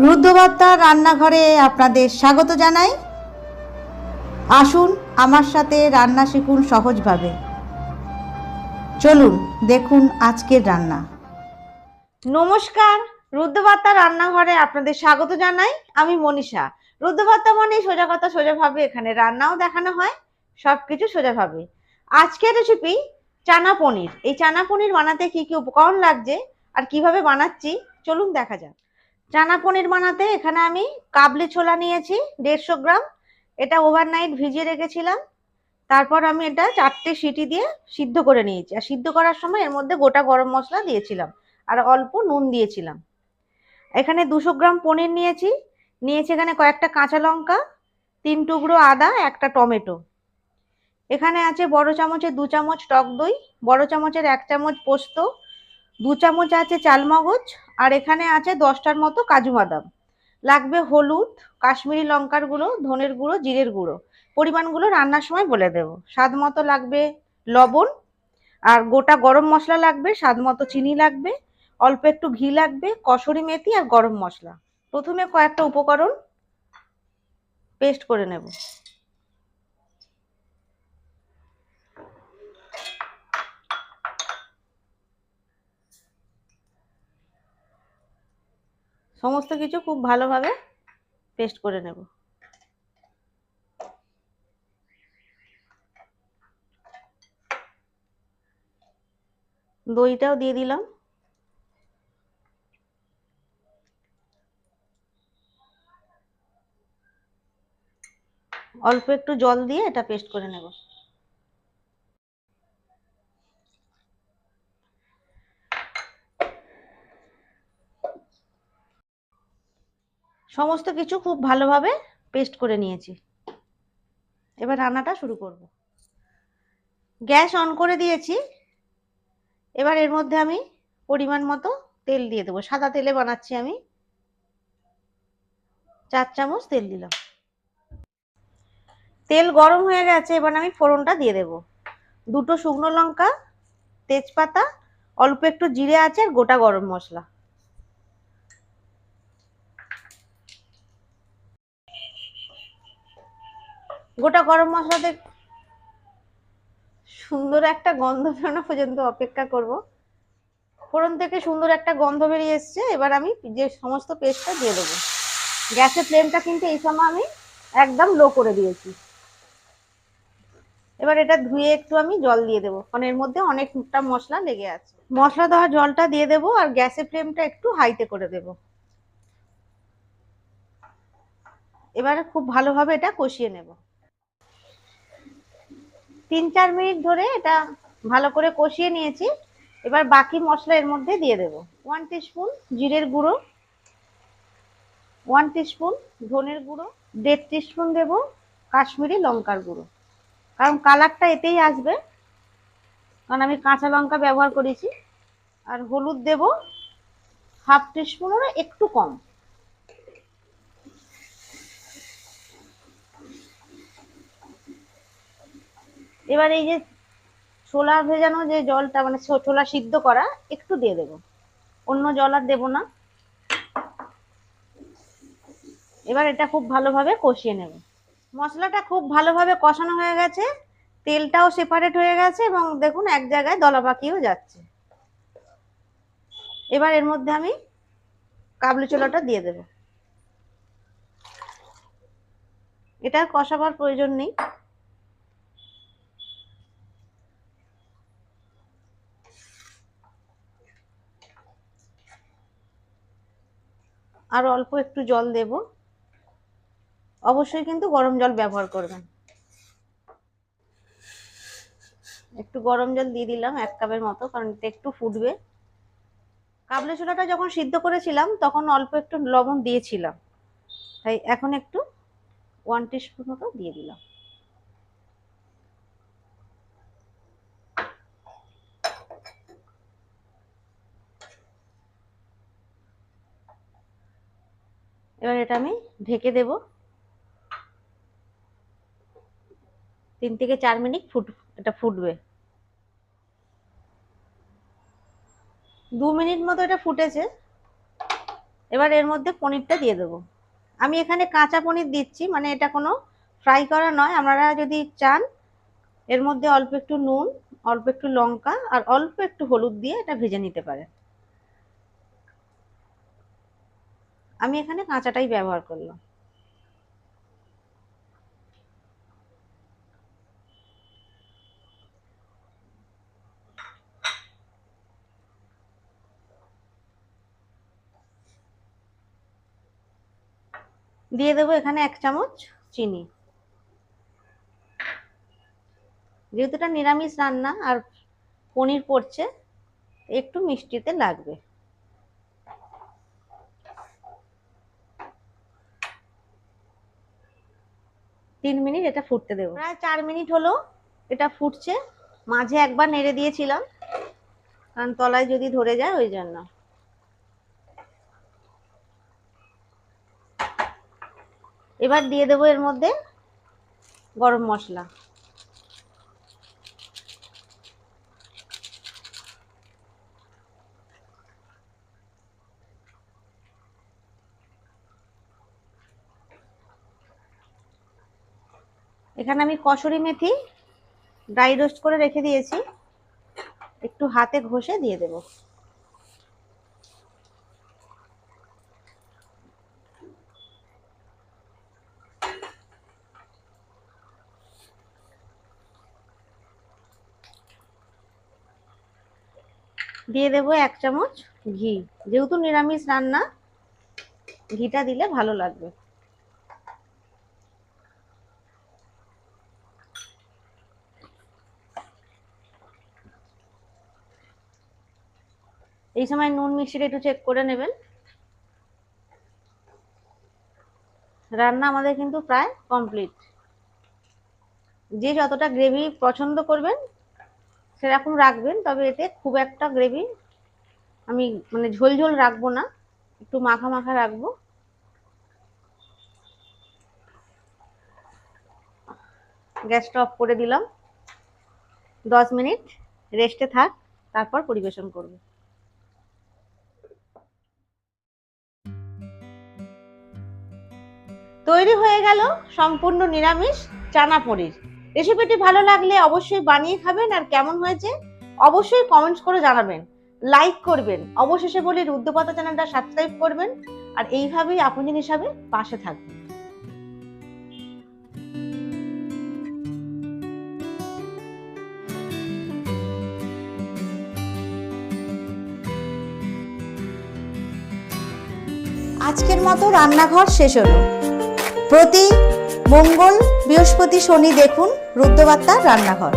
রুদ্রবার্তার রান্নাঘরে আপনাদের স্বাগত জানাই। আসুন আমার সাথে রান্না শিখুন সহজভাবে। চলুন দেখুন আজকের রান্না। নমস্কার, রুদ্রবার্তার রান্নাঘরে আপনাদের স্বাগত জানাই। আমি মনীষা। রুদ্রবার্তা মানে সোজা কথা সোজাভাবে, এখানে রান্নাও দেখানো হয়, সবকিছু সোজাভাবে। আজকের রেসিপি চানা পনির। এই চানা পনির বানাতে কি কি উপকরণ লাগছে আর কিভাবে বানাচ্ছি চলুন দেখা যাক। চানা পনির বানাতে এখানে আমি কাবলি ছোলা নিয়েছি 150 গ্রাম। এটা ওভারনাইট ভিজিয়ে রেখেছিলাম। তারপর আমি এটা 4টে সিটি দিয়ে সিদ্ধ করে নিয়েছি। আর সিদ্ধ করার সময় এর মধ্যে গোটা গরম মশলা দিয়েছিলাম আর অল্প নুন দিয়েছিলাম। এখানে 200 গ্রাম পনির নিয়েছি এখানে কয়েকটা কাঁচা লঙ্কা, 3 টুকরো আদা, একটা টমেটো। এখানে আছে বড় চামচের 2 চামচ টক দই, বড় চামচের 1 চামচ পোস্ত, 2 চামচ আছে চালমগজ, আর এখানে আছে 10টার মতো কাজু বাদাম। লাগবে হলুদ, কাশ্মীরি লঙ্কার গুঁড়ো, ধনের গুঁড়ো, জিরের গুঁড়ো। পরিমাণগুলো রান্নার সময় বলে দেব। স্বাদ মতো লাগবে লবণ, আর গোটা গরম মশলা লাগবে, স্বাদ মতো চিনি লাগবে, অল্প একটু ঘি লাগবে, কসুরি মেথি আর গরম মশলা। প্রথমে কয়েকটা উপকরণ পেস্ট করে নেব। সমস্ত কিছু খুব ভালোভাবে পেস্ট করে নেব। দইটাও দিয়ে দিলাম। অল্প একটু জল দিয়ে এটা পেস্ট করে নেব। সমস্ত কিছু খুব ভালোভাবে পেস্ট করে নিয়েছি। এবার রান্নাটা শুরু করব। গ্যাস অন করে দিয়েছি। এবার এর মধ্যে আমি পরিমাণ মতো তেল দিয়ে দেবো। সাদা তেলে বানাচ্ছি আমি। 4 চামচ তেল দিলাম। তেল গরম হয়ে গেছে। এবার আমি ফোড়নটা দিয়ে দেব। 2টো শুকনো লঙ্কা, তেজপাতা, অল্প একটু জিরে আছে আর গোটা গরম মশলা। গোটা গরম মশলাতে সুন্দর একটা গন্ধ বেরোনো পর্যন্ত অপেক্ষা করব। ফোড়ন থেকে সুন্দর একটা গন্ধ বেরিয়ে এসছে। এবার আমি যে সমস্ত পেস্টটা দিয়ে দেবো। গ্যাসের ফ্লেমটা কিন্তু এই সময় আমি একদম লো করে দিয়েছি। এবার এটা ধুয়ে একটু আমি জল দিয়ে দেবো, কারণ এর মধ্যে অনেকটা মশলা লেগে আছে। মশলা দেওয়া জলটা দিয়ে দেবো আর গ্যাসের ফ্লেমটা একটু হাইতে করে দেব। এবারে খুব ভালোভাবে এটা কষিয়ে নেব। 3-4 মিনিট ধরে এটা ভালো করে কষিয়ে নিয়েছি। এবার বাকি মশলা এর মধ্যে দিয়ে দেব। 1 টিস্পুন জিরের গুঁড়ো, 1 টিস্পুন ধনের গুঁড়ো, 1.5 টিস্পুন দেব কাশ্মীরি লঙ্কার গুঁড়ো, কারণ কালারটা এতেই আসবে, কারণ আমি কাঁচা লঙ্কা ব্যবহার করেছি। আর হলুদ দেব 1/2 টিস্পুনেরও একটু কম। এবার এই যে ছোলা ভেজানো যে জলটা, মানে ছোলা সিদ্ধ করা, একটু দিয়ে দেব, অন্য জল আর দেব না। এবার এটা খুব ভালোভাবে কষিয়ে নেব। মশলাটা খুব ভালোভাবে কষানো হয়ে গেছে, তেলটাও সেপারেট হয়ে গেছে এবং দেখুন এক জায়গায় দলা পাকিয়েও যাচ্ছে। এবার এর মধ্যে আমি কাবলি ছোলাটা দিয়ে দেব। এটা কষাবার প্রয়োজন নেই। আর অল্প একটু জল দেব। অবশ্যই কিন্তু গরম জল ব্যবহার করবেন। একটু গরম জল দিয়ে দিলাম 1 কাপের মতো, কারণ এটা একটু ফুটবে। কাবলি ছোলাটা যখন সিদ্ধ করেছিলাম তখন অল্প একটু লবণ দিয়েছিলাম, তাই এখন একটু 1 টিস্পুন মতো দিয়ে দিলাম। এবার এটা আমি ঢেকে দেব। 3 থেকে 4 মিনিট এটা ফুটবে। 2 মিনিট মতো এটা ফুটেছে। এবার এর মধ্যে পনিরটা দিয়ে দেবো। আমি এখানে কাঁচা পনির দিচ্ছি, মানে এটা কোনো ফ্রাই করা নয়। আপনারা যদি চান এর মধ্যে অল্প একটু নুন, অল্প একটু লঙ্কা আর অল্প একটু হলুদ দিয়ে এটা ভেজে নিতে পারেন। আমি এখানে কাঁচাটাই ব্যবহার করলাম। দিয়ে দেবো এখানে 1 চামচ চিনি। যেহেতু এটা নিরামিষ রান্না আর পনির পড়ছে, একটু মিষ্টিতে লাগবে। তিন মিনিট এটা ফুটতে দেবো। প্রায় 4 মিনিট হলো এটা ফুটছে। মাঝে একবার নেড়ে দিয়েছিলাম, কারণ তলায় যদি ধরে যায় ওই জন্য। এবার দিয়ে দেবো এর মধ্যে গরম মশলা। এখানে আমি কসুরি মেথি ড্রাই রোস্ট করে রেখে দিয়েছি, একটু হাতে ঘষে দিয়ে দেব। দিয়ে দেব 1 চামচ ঘি। যেহেতু নিরামিষ রান্না, ঘিটা দিলে ভালো লাগবে। এই সময় নুন মিষ্টিটা একটু চেক করে নেবেন। রান্না আমাদের কিন্তু প্রায় কমপ্লিট। যে যতটা গ্রেভি পছন্দ করবেন সেরকম রাখবেন, তবে এতে খুব একটা গ্রেভি আমি মানে ঝোল ঝোল রাখবো না, একটু মাখা মাখা রাখবো। গ্যাসটা অফ করে দিলাম। 10 মিনিট রেস্টে থাক, তারপর পরিবেশন করব। তৈরি হয়ে গেল সম্পূর্ণ নিরামিষ চানা পনির। রেসিপিটি ভালো লাগলে অবশ্যই বানিয়ে খাবেন, আর কেমন হয়েছে অবশ্যই কমেন্টস করে জানাবেন, লাইক করবেন। অবশেষে বলি রুদ্রপাতা চ্যানেলটা সাবস্ক্রাইব করবেন, আর এইভাবেই আপনজন হিসাবে পাশে থাকবেন। আজকের মতো রান্নাঘর শেষ হলো। প্রতি মঙ্গল, বৃহস্পতি, শনি দেখুন রুদ্রবার্তার রান্নাঘর।